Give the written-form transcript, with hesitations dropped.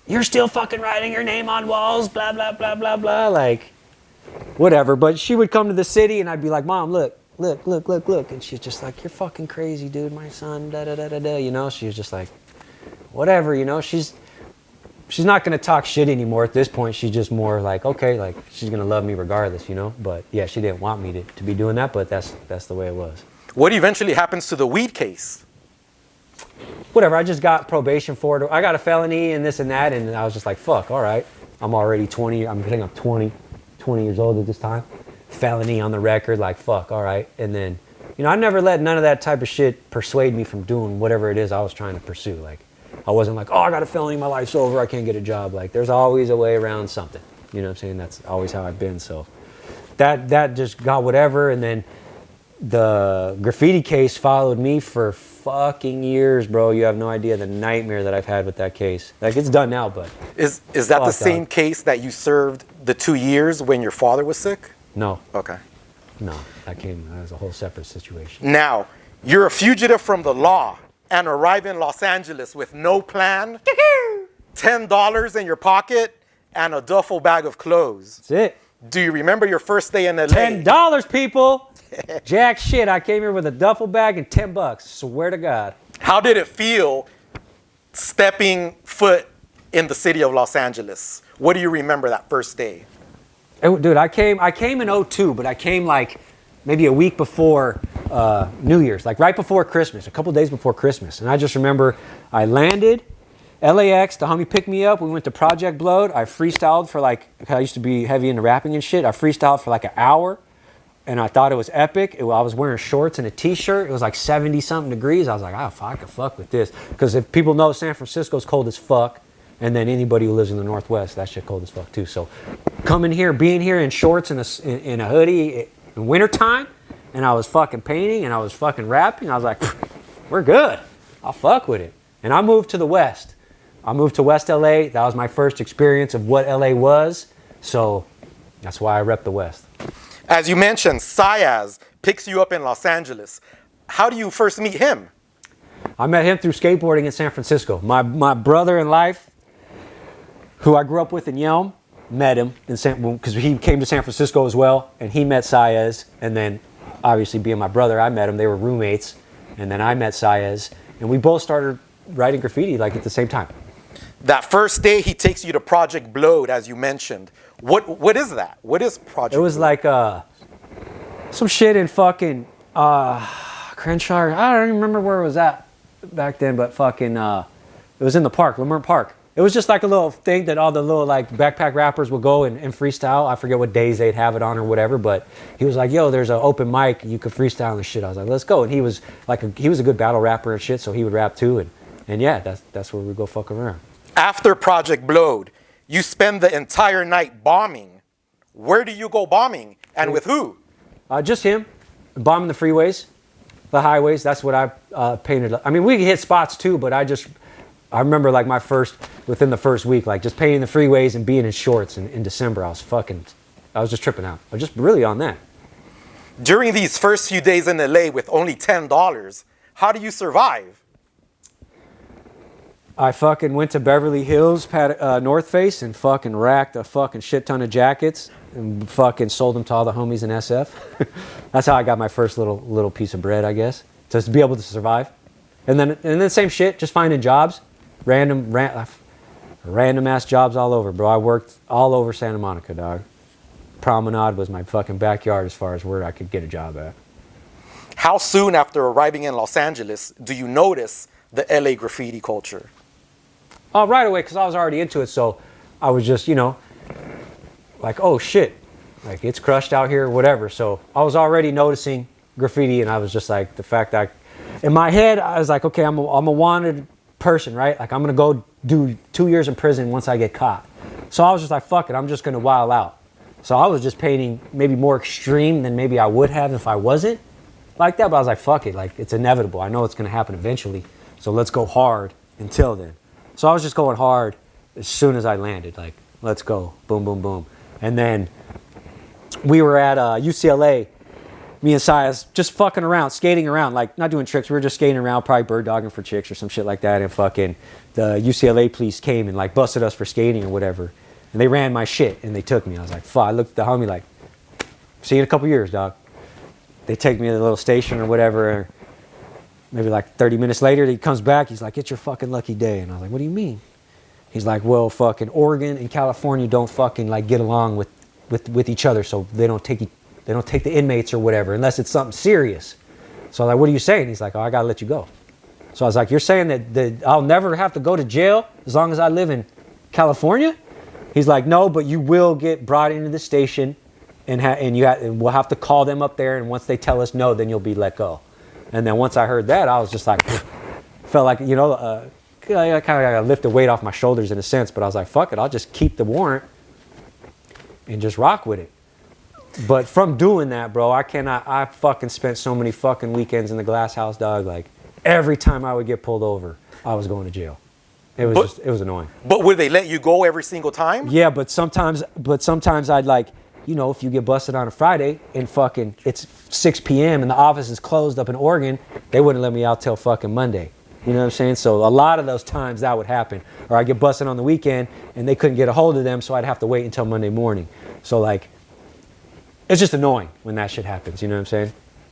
you're still fucking writing your name on walls, blah, blah, blah, blah, blah. Like, whatever. But she would come to the city and I'd be like, Mom, look. And she's just like, you're fucking crazy, dude. My son, da, da, da, da, da. You know, she was just like, whatever, you know. She's not going to talk shit anymore at this point. She's just more like, okay, like, she's going to love me regardless, you know. But, yeah, she didn't want me to be doing that, but that's the way it was. What eventually happens to the weed case? Whatever, I just got probation for it. I got a felony and this and that, and I was just like, fuck, all right. I'm already 20, I think I'm 20 years old at this time. Felony on the record, like, fuck, all right. And then, you know, I never let none of that type of shit persuade me from doing whatever it is I was trying to pursue. Like, I wasn't like, oh, I got a felony, my life's over, I can't get a job. Like, there's always a way around something. You know what I'm saying? That's always how I've been. So that just got whatever, and then the graffiti case followed me for fucking years, bro. You have no idea the nightmare that I've had with that case. Like, it's done now, but is that the same case that you served the 2 years when your father was sick? No. Okay. No, that was a whole separate situation. Now, you're a fugitive from the law and arrive in Los Angeles with no plan, $10 in your pocket, and a duffel bag of clothes. That's it. Do you remember your first day in LA? $10, people. Jack shit, I came here with a duffel bag and $10. Swear to God. How did it feel stepping foot in the city of Los Angeles? What do you remember that first day? Dude, I came in 02, but I came like maybe a week before New Year's, like right before Christmas, a couple days before Christmas. And I just remember I landed, LAX, the homie picked me up. We went to Project Blowed. I freestyled for like, I used to be heavy into rapping and shit. I freestyled for like an hour. And I thought it was epic. I was wearing shorts and a t-shirt. It was like 70-something degrees. I was like, oh, I can fuck with this. Because if people know San Francisco's cold as fuck, and then anybody who lives in the Northwest, that shit cold as fuck too. So coming here, being here in shorts and in a hoodie in wintertime, and I was fucking painting and I was fucking rapping, I was like, we're good. I'll fuck with it. And I moved to the West. I moved to West LA. That was my first experience of what LA was. So that's why I rep the West. As you mentioned, Saez picks you up in Los Angeles. How do you first meet him? I met him through skateboarding in San Francisco. My brother in life, who I grew up with in Yelm, met him because he came to San Francisco as well, and he met Saez. And then, obviously, being my brother, I met him. They were roommates, and then I met Saez, and we both started writing graffiti like at the same time. That first day, he takes you to Project Blowed, as you mentioned. What is that? What is Project Blowed? It was like some shit in fucking Crenshaw. I don't even remember where it was at back then, but fucking it was in the park, Lamert Park. It was just like a little thing that all the little like backpack rappers would go and freestyle. I forget what days they'd have it on or whatever, but he was like, yo, there's an open mic, you could freestyle and shit. I was like, let's go. And he was like he was a good battle rapper and shit, so he would rap too, and yeah, that's where we go fuck around. After Project Blowed, you spend the entire night bombing. Where do you go bombing, and with who? Just him, bombing the freeways, the highways. That's what I painted. I mean, we hit spots too, but I remember like within the first week, like just painting the freeways and being in shorts in December. I was just tripping out. I was just really on that. During these first few days in LA with only $10, how do you survive? I fucking went to Beverly Hills, North Face, and fucking racked a fucking shit ton of jackets and fucking sold them to all the homies in SF. That's how I got my first little piece of bread, I guess, just to be able to survive. And then same shit, just finding jobs, random ass jobs all over, bro. I worked all over Santa Monica, dog. Promenade was my fucking backyard as far as where I could get a job at. How soon after arriving in Los Angeles do you notice the LA graffiti culture? Right away, because I was already into it, so I was just, like, oh shit, like it's crushed out here, whatever. So I was already noticing graffiti, and I was just like, the fact that in my head, I was like, okay, I'm a wanted person, right? Like I'm gonna go do 2 years in prison once I get caught. So I was just like, fuck it, I'm just gonna wild out. So I was just painting maybe more extreme than maybe I would have if I wasn't like that, but I was like, fuck it, like it's inevitable. I know it's gonna happen eventually, so let's go hard until then. So I was just going hard as soon as I landed, like, let's go, boom, boom, boom. And then we were at UCLA, me and Saez just fucking around, skating around, like not doing tricks. We were just skating around, probably bird dogging for chicks or some shit like that. And fucking the UCLA police came and like busted us for skating or whatever. And they ran my shit and they took me. I was like, fuck. I looked at the homie like, see you in a couple years, dog. They take me to the little station or whatever. Maybe like 30 minutes later, he comes back. He's like, it's your fucking lucky day. And I was like, what do you mean? He's like, well, fucking Oregon and California don't fucking like get along with each other, so they don't take the inmates or whatever unless it's something serious. So I'm like, what are you saying? He's like, oh, I gotta let you go. So I was like, you're saying that I'll never have to go to jail as long as I live in California? He's like, no, but you will get brought into the station, and we'll have to call them up there, and once they tell us no, then you'll be let go. And then once I heard that, I was just like, felt like, you know, I kind of lift the weight off my shoulders in a sense, but I was like, fuck it, I'll just keep the warrant and just rock with it. But from doing that, bro, I fucking spent so many fucking weekends in the glass house, dog. Like every time I would get pulled over, I was going to jail. It was annoying. But would they let you go every single time? Yeah, but sometimes I'd like, you know, if you get busted on a Friday and fucking it's 6 p.m. and the office is closed up in Oregon, they wouldn't let me out till fucking Monday. You know what I'm saying? So a lot of those times that would happen. Or I'd get busted on the weekend and they couldn't get a hold of them, so I'd have to wait until Monday morning. So like, it's just annoying when that shit happens, you know what I'm saying?